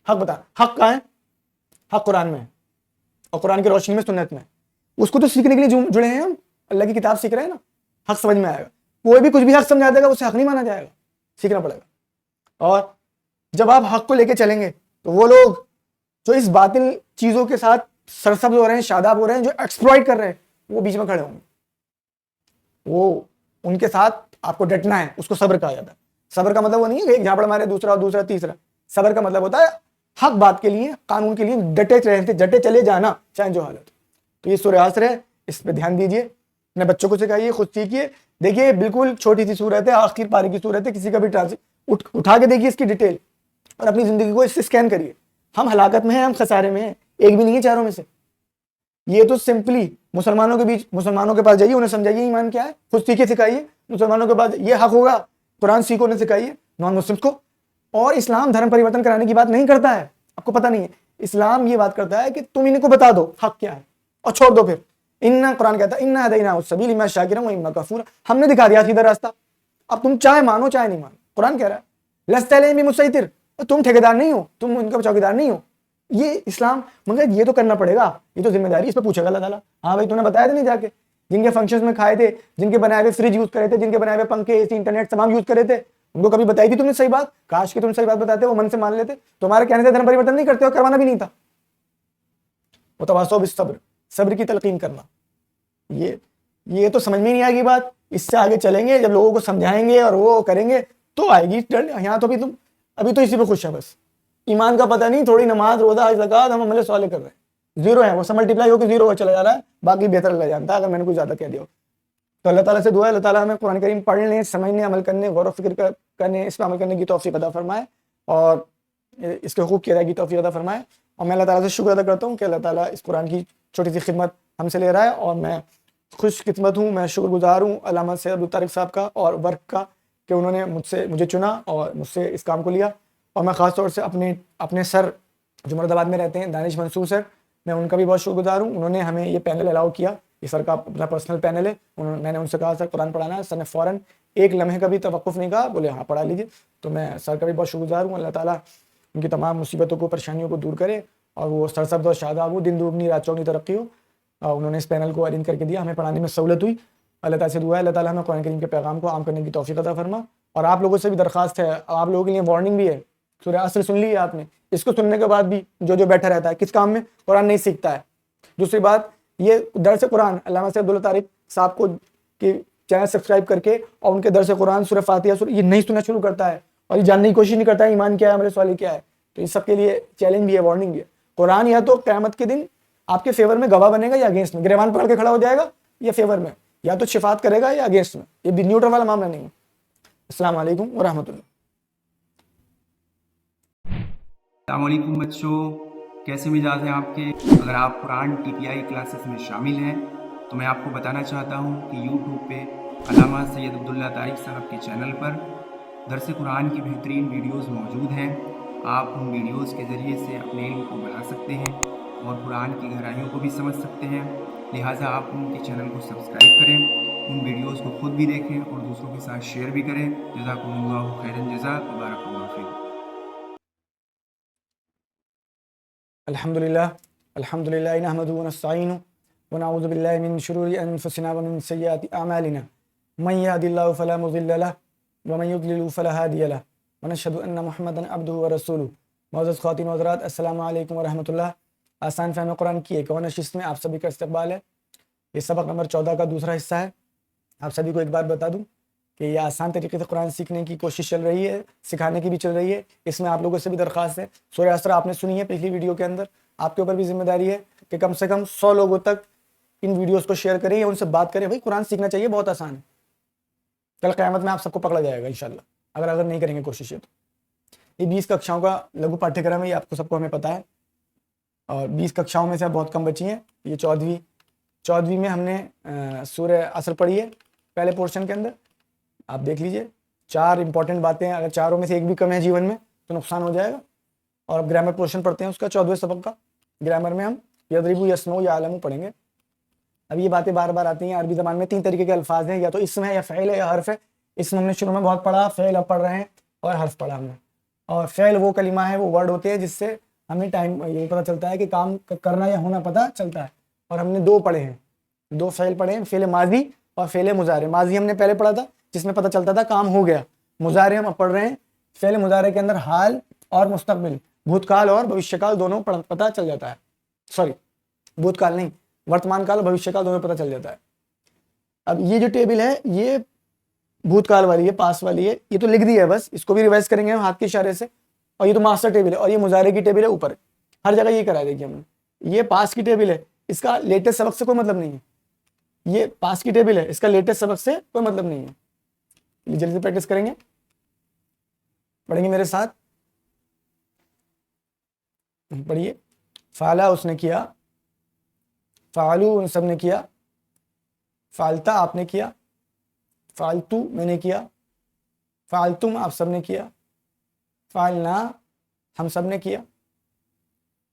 S2: حق بتا, حق کہاں ہے؟ حق قرآن میں ہے, اور قرآن کی روشنی میں سنت میں. اس کو تو سیکھنے کے لیے جڑے ہیں ہم, اللہ کی کتاب سیکھ رہے ہیں نا. حق سمجھ میں آئے گا, کوئی بھی کچھ بھی حق سمجھا دے گا اسے حق نہیں مانا جائے گا, سیکھنا پڑے گا. اور جب آپ حق کو لے کے چلیں گے تو وہ لوگ جو اس باطل چیزوں کے ساتھ سرسبز ہو رہے ہیں, شاداب ہو رہے ہیں, جو ایکسپلائٹ کر رہے ہیں, وہ بیچ میں کھڑے ہوں گے. وہ ان کے ساتھ آپ کو ڈٹنا ہے, اس کو صبر کہا جاتا ہے. صبر کا مطلب وہ نہیں ہے کہ ایک جھاپڑ مارے دوسرا اور دوسرا تیسرا. صبر کا مطلب ہوتا ہے حق بات کے لیے, قانون کے لیے ڈٹے چلے جانا, چاہے جو حالت. تو یہ سورہ عصر ہے, اس پہ دھیان دیجیے, اپنے بچوں کو سکھائیے, خود سیکھیے. دیکھیے بالکل چھوٹی سی صورت ہے, آخر پارے کی صورت ہے, کسی کا بھی اٹھا کے دیکھیے اس کی ڈیٹیل, اور اپنی زندگی کو اس سے اسکین کریے. ہم ہلاکت میں ہیں, ہم خسارے میں ہیں, ایک بھی نہیں ہے 4 میں سے. یہ تو سمپلی مسلمانوں کے بیچ, مسلمانوں کے پاس جائیے, انہیں سمجھائیے ایمان کیا ہے, خود سیکھے سکھائیے. مسلمانوں کے پاس یہ حق ہوگا, قرآن سیکھو, انہیں سکھائیے, نان مسلمس کو. اور اسلام دھرم پریورتن کرانے کی بات نہیں کرتا ہے, آپ کو پتہ نہیں ہے. اسلام یہ بات کرتا ہے کہ تم انہیں کو بتا دو حق کیا ہے اور چھوڑ دو. پھر قرآن کہتا ہے انا ہدیناہ السبیل اما شاکرا و اما کفورا, ہم نے دکھا دیا سیدھا راستہ, اب تم چاہے مانو چاہے نہیں مانو. قرآن کہہ رہا ہے لست علیہم بمسیطر, تم ٹھیکیدار نہیں ہو, تم ان کا چوکیدار نہیں ہو. یہ اسلام, مگر یہ تو کرنا پڑے گا, یہ تو ذمہ داری, اس پہ پوچھے گا اللہ تعالیٰ. ہاں بھائی تم نے بتایا تھا نہیں جا کے, جن کے فنکشنز میں کھائے تھے, جن کے بنائے ہوئے فریج یوز کرے تھے, جن کے بنائے ہوئے پنکھے, اے سی, انٹرنیٹ تمام یوز کرے تھے, ان کو کبھی بتائی تھی تم نے صحیح بات؟ کاش کہ تم صحیح بات بتاتے, وہ من سے مان لیتے. تمہارے کہنے سے دھرم پریورتن نہیں کرتے, اور کروانا بھی نہیں تھا. وتواصوا بالصبر, صبر کی تلقین کرنا. یہ تو سمجھ میں نہیں آئے گی بات. اس سے آگے چلیں گے, جب لوگوں کو سمجھائیں گے اور وہ کریں گے تو آئے گی. یہاں تو ابھی تو اسی پہ خوش ہے بس. ایمان کا پتہ نہیں, تھوڑی نماز, روزہ, زکات, ہم عمل صالح کر رہے ہیں, 0 ہے, وہ سے ملٹیپلائی ہو کے 0 ہو چلا جا رہا ہے. باقی بہتر اللہ جانتا ہے, اگر میں نے کچھ زیادہ کہہ دیا ہو. تو اللہ تعالیٰ سے دعا ہے, اللہ تعالیٰ ہمیں قرآن کریم پڑھنے, سمجھنے, عمل کرنے, غور و فکر کرنے, اس پہ عمل کرنے کی توفیق عطا فرمائے, اور اس کے حقوق کی ادائیگی کی توفیق عطا فرمائے. اور میں اللہ تعالیٰ سے شکر ادا کرتا ہوں کہ اللہ تعالیٰ اس قرآن کی چھوٹی سی خدمت ہم سے لے رہا ہے, اور میں خوش قسمت ہوں, میں شکر گزار ہوں علامہ سید عبداللہ طارق صاحب کا اور ورک کا, کہ انہوں نے مجھے چنا اور مجھ سے اس کام کو لیا. اور میں خاص طور سے اپنے سر جو مراد آباد میں رہتے ہیں, دانش منصور سر, میں ان کا بھی بہت شکر گزار ہوں. انہوں نے ہمیں یہ پینل الاؤ کیا, یہ سر کا اپنا پرسنل پینل ہے. میں نے ان سے کہا سر قرآن پڑھانا ہے, سر نے فوراً ایک لمحے کا بھی توقف نہیں کہا, بولے ہاں پڑھا لیجیے. تو میں سر کا بھی بہت شکر گزار ہوں. اللہ تعالیٰ ان کی تمام مصیبتوں کو, پریشانیوں کو دور کرے, اور وہ سرسبز اور شاداب ہو, دن دوگنی رات چوگنی ترقی ہو. انہوں نے اس پینل کو ارینج کر کے دیا, ہمیں پڑھانے میں سہولت ہوئی. اللہ تعالیٰ سے دعا ہے اللہ تعالیٰ ہمیں قرآن کریم کے پیغام کو عام کرنے کی توفیق عطا فرما. اور آپ لوگوں سے بھی درخواست ہے, آپ لوگوں کے لیے وارننگ بھی ہے, سورہ عصر سن لی ہے آپ نے, اس کو سننے کے بعد بھی جو بیٹھا رہتا ہے کس کام میں, قرآن نہیں سیکھتا ہے. دوسری بات, یہ درس قرآن علامہ سید عبداللہ طارق صاحب کو کہ چینل سبسکرائب کر کے اور ان کے درس قرآن سورہ فاتحہ یہ نہیں سننا شروع کرتا ہے, اور یہ جاننے کی کوشش نہیں کرتا ہے ایمان کیا ہے, عمل صالح کیا ہے. تو اس سب کے لیے چیلنج بھی ہے, وارننگ بھی ہے. قرآن یا تو قیامت کے دن آپ کے فیور میں گواہ بنے گا یا اگینسٹ میں, گریوان پکڑ کے کھڑا ہو جائے گا یا فیور میں. یا تو شفاعت کرے گا یا اگینسٹ میں. یہ بھی نیوٹرل والا معاملہ نہیں ہے. السلام علیکم ورحمۃ اللہ.
S4: السلام علیکم بچوں، کیسے مزاج ہیں آپ کے؟ اگر آپ قرآن TPI کلاسز میں شامل ہیں تو میں آپ کو بتانا چاہتا ہوں کہ یوٹیوب پہ علامہ سید عبداللہ طارق صاحب کے چینل پر درس قرآن کی بہترین ویڈیوز موجود ہیں. آپ ان ویڈیوز کے ذریعے سے اپنے علم کو بڑھا سکتے ہیں اور قرآن کی گہرائیوں کو بھی سمجھ سکتے ہیں. لہٰذا آپ ان کے چینل کو سبسکرائب کریں، ان ویڈیوز کو خود بھی دیکھیں اور دوسروں کے ساتھ شیئر بھی کریں. جزاکم اللہ خیرا جزا، بارک اللہ فیکم.
S2: الحمد للہ نحمده ونستعینه ونعوذ باللہ من شرور انفسنا ومن سیئات اعمالنا من يهد الله فلا مضل له ومن يضلل فلا هادي له ونشهد ان محمدا عبده ورسوله. معزز خواتین و حضرات، السلام علیکم ورحمۃ اللہ. آسان فہم قرآن کی ایک اور نشست میں آپ سبھی کا استقبال ہے. یہ سبق نمبر 14 کا دوسرا حصہ ہے. آپ سبھی کو ایک بات بتا دوں کہ یہ آسان طریقے سے قرآن سیکھنے کی کوشش چل رہی ہے، سکھانے کی بھی چل رہی ہے. اس میں آپ لوگوں سے بھی درخواست ہے، سورہ اسرا آپ نے سنی ہے پچھلی ویڈیو کے اندر، آپ کے اوپر بھی ذمہ داری ہے کہ کم سے کم 100 لوگوں تک ان ویڈیوز کو شیئر کریں یا ان سے بات کریں. بھائی قرآن سیکھنا چاہیے، بہت آسان ہے. کل قیامت میں آپ سب کو پکڑا جائے گا انشاءاللہ اگر نہیں کریں گے کوشش. یہ تو یہ 20 ککشاؤں کا لگو پاٹھیہ کرم ہے، یہ آپ کو سب کو ہمیں پتہ ہے. اور 20 ککشاؤں میں سے بہت کم بچی ہیں. یہ 14ویں میں ہم نے سورہ عصر پڑھی ہے پہلے پورشن کے اندر. آپ دیکھ لیجئے 4 امپورٹنٹ باتیں، اگر چاروں میں سے ایک بھی کم ہے جیون میں تو نقصان ہو جائے گا. اور اب گرامر پورشن پڑھتے ہیں اس کا 14ویں سبق کا. گرامر میں ہم یضربو، یسنو، یعلمو پڑھیں گے. اب یہ باتیں بار بار آتی ہیں. عربی زبان میں 3 طریقے کے الفاظ ہیں، یا تو اسم ہے، یا فعل ہے، یا حرف ہے. اسم ہم نے شروع میں بہت پڑھا، فعل اب پڑھ رہے ہیں، اور حرف پڑھا ہم نے. اور فعل وہ کلمہ ہے، وہ ورڈ ہوتے ہیں جس سے ہمیں ٹائم یہ پتہ چلتا ہے کہ کام کرنا یا ہونا پتہ چلتا ہے. اور ہم نے 2 پڑھے ہیں، 2 فعل پڑھے ہیں، فعل ماضی اور فعل مضارع. ماضی ہم نے پہلے پڑھا تھا جس میں پتہ چلتا تھا کام ہو گیا. مضارع ہم اب پڑھ رہے ہیں. فعل مضارع کے اندر حال اور مستقبل، بھوتکال اور بھوشیہ کال دونوں پتہ چل جاتا ہے. سوری، بھوتکال نہیں، ورتمان کال اور بھوشیہ کال دونوں پتہ چل جاتا ہے. اب یہ جو ٹیبل ہے یہ بھوتکال والی ہے، پاس والی ہے. یہ تو لکھ دی ہے بس، اس کو بھی ریوائز کریں گے ہم ہاتھ کے اشارے سے. اور یہ تو ماسٹر ٹیبل ہے، اور یہ مضارع کی ٹیبل ہے اوپر. ہر جگہ یہ کرا دیکھیے ہم نے. یہ پاس کی ٹیبل ہے، اس کا لیٹسٹ سبق سے کوئی مطلب نہیں ہے. یہ پاس کی ٹیبل ہے، اس کا لیٹسٹ سبق سے کوئی مطلب نہیں ہے. جلدی سے پریکٹس کریں گے، پڑھیں گے میرے ساتھ. پڑھیے. فعلا اس نے کیا، فعلو ان سب نے کیا، فعلتا آپ نے کیا، فعلتو میں نے کیا، فعلتم آپ سب نے کیا، فعلنا ہم سب نے کیا،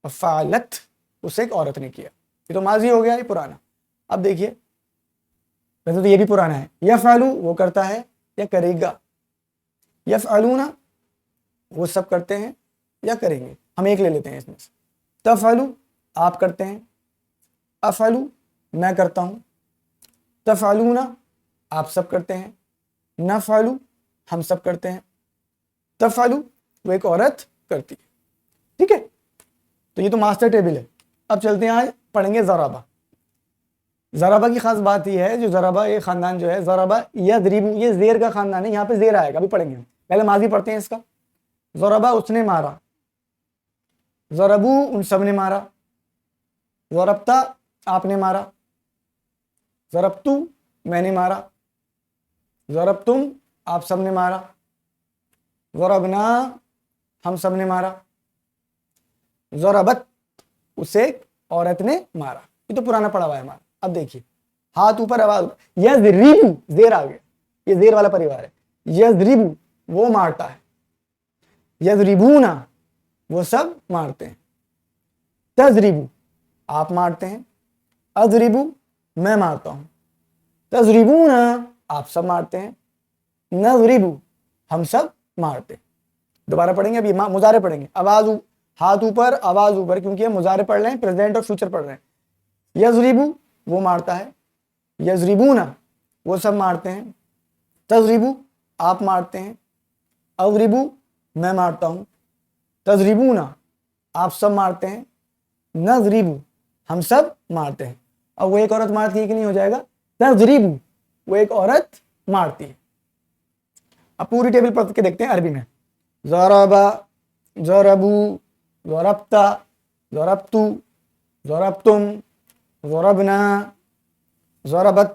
S2: اور فعلت اس ایک عورت نے کیا. یہ تو ماضی ہو گیا، یہ پرانا. اب دیکھیے، ویسے تو یہ بھی پرانا ہے. یفعلو وہ کرتا ہے یا کرے گا، یفعلون وہ سب کرتے ہیں یا کریں گے. ہم ایک لے لیتے ہیں اس میں سے. تفعلو آپ کرتے ہیں، افعلو میں کرتا ہوں، تفعلون آپ سب کرتے ہیں، نفعلو ہم سب کرتے ہیں، تفعلو وہ ایک عورت کرتی ہے. ٹھیک ہے، تو یہ تو ماسٹر ٹیبل ہے. اب چلتے ہیں، آج پڑھیں گے ضربہ. ضربہ کی خاص بات یہ ہے، جو ضربہ یہ خاندان جو ہے، ضربہ یضربو یہ زیر کا خاندان ہے. یہاں پہ زیر آئے گا، ابھی پڑھیں گے. پہلے ماضی پڑھتے ہیں اس کا. ضربہ اس نے مارا، ضربو ان سب نے مارا، ضربتا آپ نے مارا، ضربتو میں نے مارا، ضربتم آپ سب نے مارا، ضربنا ہم سب نے مارا، ضربت اسے عورت نے مارا. یہ تو پرانا پڑا ہوا ہے ہمارا. اب دیکھیے، ہاتھ اوپر آواز، یضربو زیر آ گیا، یہ زیر والا پریوار ہے. یضربو وہ مارتا ہے، یضربونا وہ سب مارتے ہیں، تضربو آپ مارتے ہیں، اضربو میں مارتا ہوں، تضربون آپ سب مارتے ہیں، نضربو ہم سب مارتے ہیں. دوبارہ پڑھیں گے. ابھی مضارع پڑھیں گے. آواز ہاتھ اوپر، آواز اوپر، کیونکہ ہم مضارع پڑھ رہے ہیں، پریزنٹ اور فیوچر پڑھ رہے ہیں. یضربو وہ مارتا ہے، یضربون وہ سب مارتے ہیں، تضربو آپ مارتے ہیں، اضربو میں مارتا ہوں، تضربون آپ سب مارتے ہیں، نضربو ہم سب مارتے ہیں. اور وہ ایک عورت مارتی ہے کہ نہیں ہو جائے گا، تضربو وہ ایک عورت مارتی ہے. اب پوری ٹیبل پڑھ کے دیکھتے ہیں عربی میں. ضربا، ضربو، ضربتا، ضربتو، ضربتم، ضربنا، ضربت،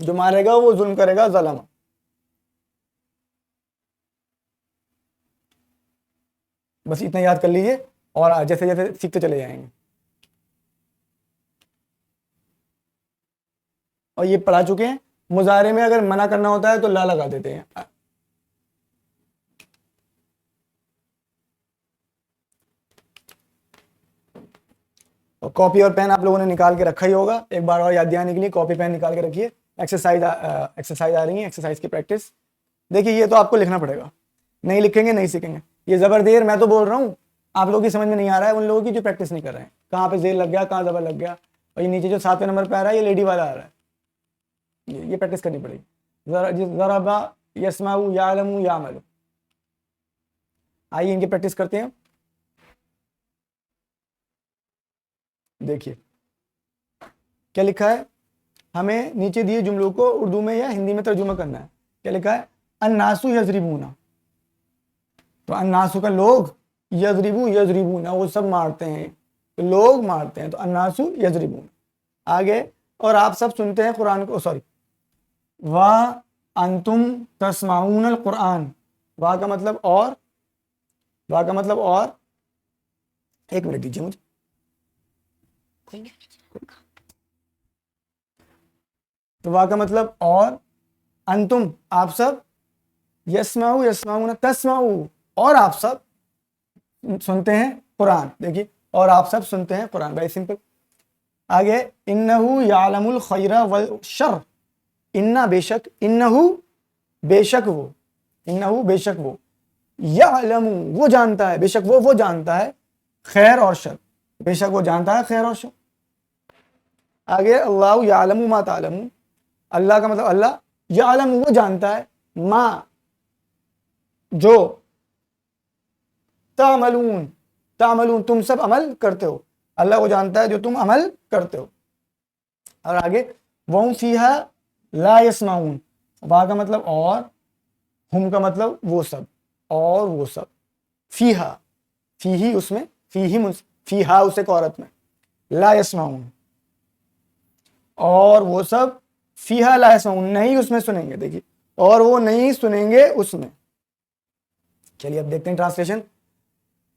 S2: جو مارے گا وہ ظلم کرے گا ظلم. بس اتنا یاد کر لیجئے اور جیسے جیسے سیکھتے چلے جائیں گے. اور یہ پڑھا چکے ہیں. مضارع میں اگر منع کرنا ہوتا ہے تو لا لگا دیتے ہیں. اور کاپی اور پین آپ لوگوں نے نکال کے رکھا ہی ہوگا. ایک بار اور یاد دلانے کے لیے کاپی پین نکال کے رکھیے. ایکسرسائز آ رہی ہیں, ایکسرسائز کی پریکٹس. دیکھیے یہ تو آپ کو لکھنا پڑے گا, نہیں لکھیں گے نہیں سیکھیں گے. یہ زبر زیر میں تو بول رہا ہوں, آپ لوگوں کی سمجھ میں نہیں آ رہا ہے ان لوگوں کی جو پریکٹس نہیں کر رہے ہیں. کہاں پہ زیر لگ گیا, کہاں زبر لگ گیا. اور یہ نیچے جو 7ویں نمبر پہ آ رہا ہے یہ لیڈی والا آ رہا ہے, یہ پریکٹس کرنی پڑے گی. ضربا یسمع یعلم یعمل. آئیے ان کی پریکٹس کرتے ہیں. دیکھیے کیا لکھا ہے. ہمیں نیچے دیے جملوں کو اردو میں یا ہندی میں ترجمہ کرنا ہے. کیا لکھا ہے؟ الناس یضربون. تو الناس کا لوگ, یضربون وہ سب مارتے ہیں, تو لوگ مارتے ہیں, تو الناس یضربون. آگے اور آپ سب سنتے ہیں قرآن کو. سوری, وَأَنْتُمْ تَسْمَعُونَ الْقُرْآنَ. وا کا مطلب اور, وا کا مطلب اور. ایک منٹ دیجیے مجھے. تو وا کا مطلب اور, انتم آپ سب, یسمعو یسمعون تسمعو اور آپ سب سنتے ہیں قرآن. دیکھیے اور آپ سب سنتے ہیں قرآن, بڑی سمپل. آگے انہو یعلم الخیر والشر. انہ بے شک, انہو بے شک وہ, انہو بے شک وہ, یعلم وہ جانتا ہے, بے شک وہ جانتا ہے خیر اور شر, بے شک وہ جانتا ہے خیر اور شر. آگے اللہ یعلم ما تعلمون. اللہ کا مطلب اللہ, یعلم وہ جانتا ہے, ما جو, تعملون تعملون تم سب عمل کرتے ہو. اللہ وہ جانتا ہے جو تم عمل کرتے ہو. اور آگے وَهُمْ فِيهَا لَا يَسْمَعُونَ. وا کا مطلب اور, ہم کا مطلب وہ سب, اور وہ سب. فیہا, فیہی اس میں, فیہا اس ایک عورت میں, لا یسمعون اور وہ سب, فیہا لا یسمعون نہیں اس میں سنیں گے. دیکھیے اور وہ نہیں سنیں گے اس میں. چلیے اب دیکھتے ہیں ٹرانسلیشن.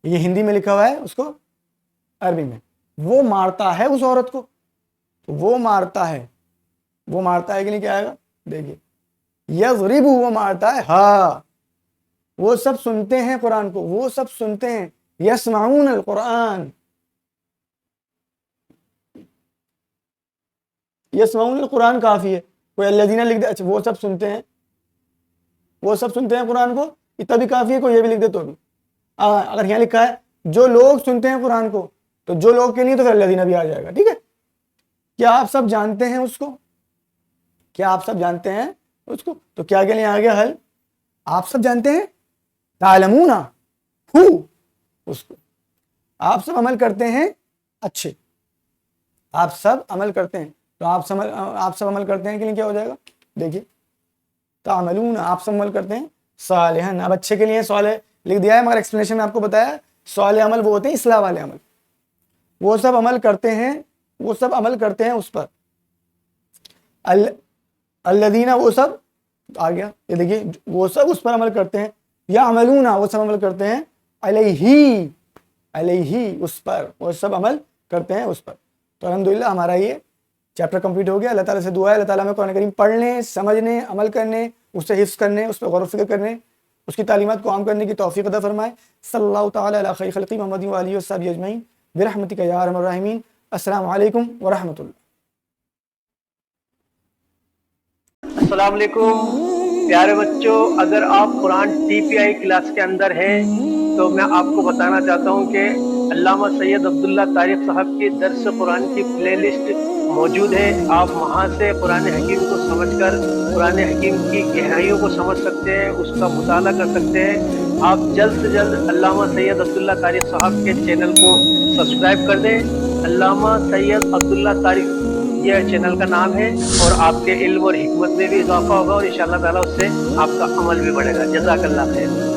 S2: یہ ہندی میں لکھا ہوا ہے, اس کو عربی میں. وہ مارتا ہے اس عورت کو, تو وہ مارتا ہے, وہ مارتا ہے کہ نہیں, کیا آئے گا دیکھیے. یضرب وہ مارتا ہے, ہاں وہ سب سنتے ہیں قرآن کو, وہ سب سنتے ہیں. یسمعون القرآن, یسمعون القرآن کافی ہے. کوئی الذین لکھ دے, اچھا وہ سب سنتے ہیں, وہ سب سنتے ہیں قرآن کو, اتنا بھی کافی ہے. کوئی یہ بھی لکھ دے تو بھی. اگر یہاں لکھا ہے جو لوگ سنتے ہیں قرآن کو, تو جو لوگ کے لیے تو پھر الذین بھی آ جائے گا. ٹھیک ہے. کیا آپ سب جانتے ہیں اس کو, کیا آپ سب جانتے ہیں اس کو, تو کیا کے لیے آ گیا حل. آپ سب جانتے ہیں, تعلمون ہو اس کو, آپ سب عمل کرتے ہیں اچھے, آپ سب عمل کرتے ہیں, تو آپ سب عمل کرتے ہیں کے لیے کیا ہو جائے گا. دیکھیے تعملون آپ سب عمل کرتے ہیں صالحاً. اب اچھے کے لیے صالح لکھ دیا ہے, مگر ایکسپلینیشن میں آپ کو بتایا صالح عمل وہ ہوتے ہیں اصلاح والے عمل. وہ سب عمل کرتے ہیں, وہ سب عمل کرتے ہیں اس پر. الذین وہ سب آ گیا, یہ دیکھیے وہ سب اس پر عمل کرتے ہیں. یعملون وہ سب عمل کرتے ہیں علیہ, علیہ اس پر, وہ سب عمل کرتے ہیں اس پر. تو الحمدللہ ہمارا یہ چیپٹر کمپلیٹ ہو گیا. اللہ تعالیٰ سے دعا ہے اللہ تعالیٰ میں قرآن کریم پڑھنے, سمجھنے, عمل کرنے, اس سے حفظ کرنے, اس پہ غور و فکر کرنے, اس کی تعلیمات کو عام کرنے کی توفیق عطا فرمائے. صلی اللہ تعالیٰ علی خیر خلقی محمد و آلہ وصحبہ اجمعین برحمتک یا ارحم الراحمین. السلام علیکم ورحمۃ اللہ.
S5: السلام علیکم پیارے بچوں. اگر آپ قرآن TPI کلاس کے اندر ہیں تو میں آپ کو بتانا چاہتا ہوں کہ علامہ سید عبداللہ طارق صاحب کی درس قرآن کی پلے لسٹ موجود ہے. آپ وہاں سے قرآن حکیم کو سمجھ کر قرآن حکیم کی گہرائیوں کو سمجھ سکتے ہیں, اس کا مطالعہ کر سکتے ہیں. آپ جلد سے جلد علامہ سید عبداللہ طارق صاحب کے چینل کو سبسکرائب کر دیں. علامہ سید عبداللہ طارق یہ چینل کا نام ہے, اور آپ کے علم اور حکمت میں بھی اضافہ ہوگا, اور انشاءاللہ تعالیٰ اس سے آپ کا عمل بھی بڑھے گا. جزاک اللہ خیر.